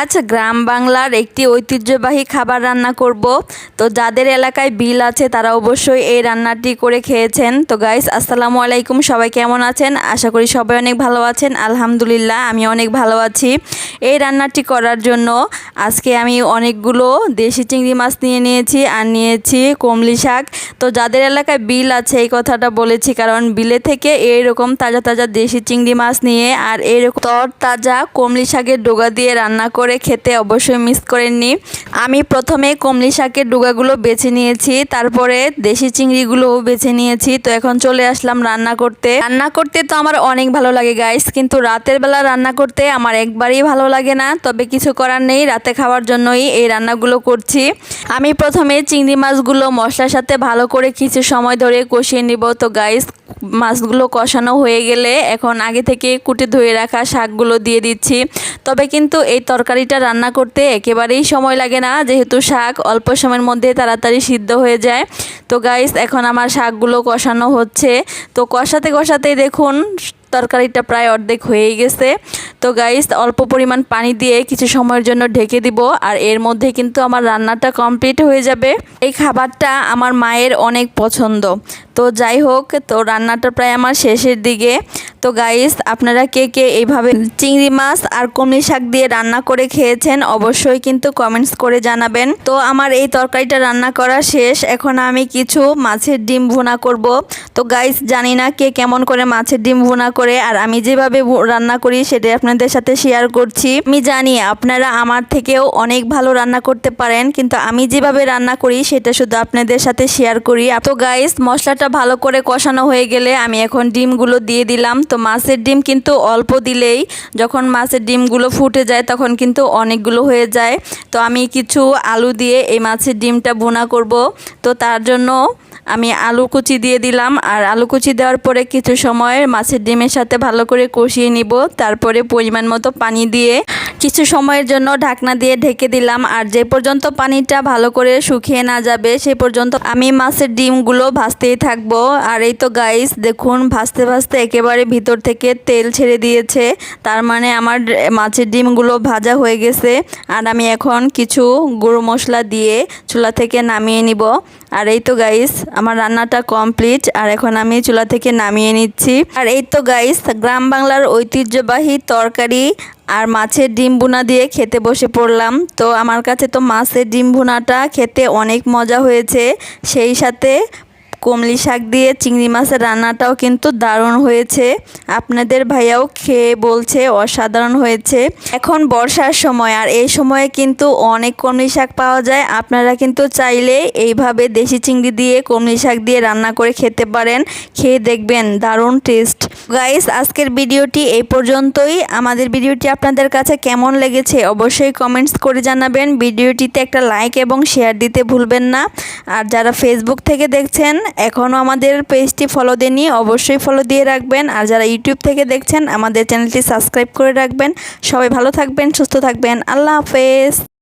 আজ গ্রাম বাংলার একটি ঐতিহ্যবাহী খাবার রান্না করব। তো যাদের এলাকায় বিল আছে তারা অবশ্যই এই রান্নাটি করে খেয়েছেন। তো গাইস, আসসালামু আলাইকুম, সবাই কেমন আছেন? আশা করি সবাই অনেক ভালো আছেন। আলহামদুলিল্লাহ, আমি অনেক ভালো আছি। এই রান্নাটি করার জন্য আজকে আমি অনেকগুলো দেশি চিংড়ি মাছ নিয়ে নিয়েছি আর নিয়েছি কমলি শাক। তো যাদের এলাকায় বিল আছে এই কথাটা বলেছি, কারণ বিলে থেকে এইরকম তাজা তাজা দেশি চিংড়ি মাছ নিয়ে আর এইরকম তাজা কমলি শাকের ডোগা দিয়ে রান্না করে খেতে অবশ্যই মিস করেননি। আমি প্রথমে কমলি শাকের ডোগাগুলো বেছে নিয়েছি, তারপরে দেশি চিংড়িগুলোও বেছে নিয়েছি। তো এখন চলে আসলাম রান্না করতে তো আমার অনেক ভালো লাগে গাইস, কিন্তু রাতের বেলা রান্না করতে আমার একবারই ভালো লাগে না। তবে কিছু করার নেই, রাতে খাওয়ার জন্যই এই রান্নাগুলো করছি। আমি প্রথমে চিংড়ি মাছগুলো মশলার সাথে ভালো করে কিছু সময় ধরে কষিয়ে নিব। তো গাইস, মাছগুলো কষানো হয়ে গেলে এখন আগে থেকে কুটে ধুয়ে রাখা শাকগুলো দিয়ে দিচ্ছি। তবে কিন্তু এই তরকারিটা রান্না করতে একেবারেই সময় লাগে না, যেহেতু শাক অল্প সময়ের মধ্যে তাড়াতাড়ি সিদ্ধ হয়ে যায়। তো গাইস, এখন আমার শাকগুলো কষানো হচ্ছে। তো কষাতেই দেখুন তরকারিটা প্রায় অর্ধেক হয়েই গেছে। তো গাইস, অল্প পরিমাণ পানি দিয়ে কিছু সময়ের জন্য ঢেকে দিব, আর এর মধ্যে কিন্তু আমার রান্নাটা কমপ্লিট হয়ে যাবে। এই খাবারটা আমার মায়ের অনেক পছন্দ। তো যাই হোক, তো রান্নাটা প্রায় আমার শেষের দিকে। তো গাইস, আপনারা কে কে এইভাবে চিংড়ি মাছ আর কমলি শাক দিয়ে রান্না করে খেয়েছেন অবশ্যই কিন্তু কমেন্টস করে জানাবেন। তো আমার এই তরকারিটা রান্না করা শেষ। এখন আমি কিছু মাছের ডিম ভুনা করব। তো গাইস, জানি না কে কেমন করে মাছের ডিম ভুনা করে, আর আমি যেভাবে রান্না করি সেটাই আপনাদের সাথে শেয়ার করছি। আমি জানি আপনারা আমার থেকেও অনেক ভালো রান্না করতে পারেন, কিন্তু আমি যেভাবে রান্না করি সেটা শুধু আপনাদের সাথে শেয়ার করি। তো গাইস, মশলাটা ভালো করে কষানো হয়ে গেলে আমি এখন ডিমগুলো দিয়ে দিলাম। তো মাছের ডিম কিন্তু অল্প দিলেই, যখন মাছের ডিমগুলো ফুটে যায় তখন কিন্তু অনেকগুলো হয়ে যায়। তো আমি কিছু আলু দিয়ে এই মাছের ডিমটা ভুনা করব। তো তার জন্য আমি আলু কুচি দিয়ে দিলাম, আর আলু কুচি দেওয়ার পরে কিছু সময় মাছের ডিমের সাথে ভালো করে কষিয়ে নিব। তারপরে পরিমাণ মতো পানি দিয়ে কিছু সময়ের জন্য ঢাকনা দিয়ে ঢেকে দিলাম। আর যে পর্যন্ত পানিটা ভালো করে শুকিয়ে না যাবে সে পর্যন্ত আমি মাছের ডিমগুলো ভাজতেই থাকবো। আর এই তো গাইস, দেখুন ভাজতে ভাজতে একেবারে ভিতর থেকে তেল ছেড়ে দিয়েছে, তার মানে আমার মাছের ডিমগুলো ভাজা হয়ে গেছে। আর আমি এখন কিছু গুঁড়ো মশলা দিয়ে চুলা থেকে নামিয়ে নিব। আর এই তো গাইস, আমার রান্নাটা কমপ্লিট, আর এখন আমি চুলা থেকে নামিয়ে নিচ্ছি। আর এই তো গাইস, গ্রাম বাংলার ঐতিহ্যবাহী তরকারি আর মাছের ডিম ভুনা দিয়ে খেতে বসে পড়লাম। তো আমার কাছে তো মাছের ডিম ভুনাটা খেতে অনেক মজা হয়েছে, সেই সাথে কমলি শাক দিয়ে চিংড়ি মাছের রান্নাটাও কিন্তু দারুণ হয়েছে। আপনাদের ভাইয়াও খেয়ে বলছে অসাধারণ হয়েছে। এখন বর্ষার সময়, আর এই সময়ে কিন্তু অনেক কমলি শাক পাওয়া যায়। আপনারা কিন্তু চাইলে এইভাবে দেশি চিংড়ি দিয়ে কমলি শাক দিয়ে রান্না করে খেতে পারেন, খেয়ে দেখবেন দারুণ টেস্ট। গাইস, আজকের ভিডিওটি এই পর্যন্তই। আমাদের ভিডিওটি আপনাদের কাছে কেমন লেগেছে অবশ্যই কমেন্টস করে জানাবেন। ভিডিওটিতে একটা লাইক এবং শেয়ার দিতে ভুলবেন না। আর যারা ফেসবুক থেকে দেখছেন এখনও আমাদের পেজটি ফলো দেননি, অবশ্যই ফলো দিয়ে রাখবেন। আর যারা ইউটিউব থেকে দেখছেন আমাদের চ্যানেলটি সাবস্ক্রাইব করে রাখবেন। সবাই ভালো থাকবেন, সুস্থ থাকবেন। আল্লাহ হাফেজ।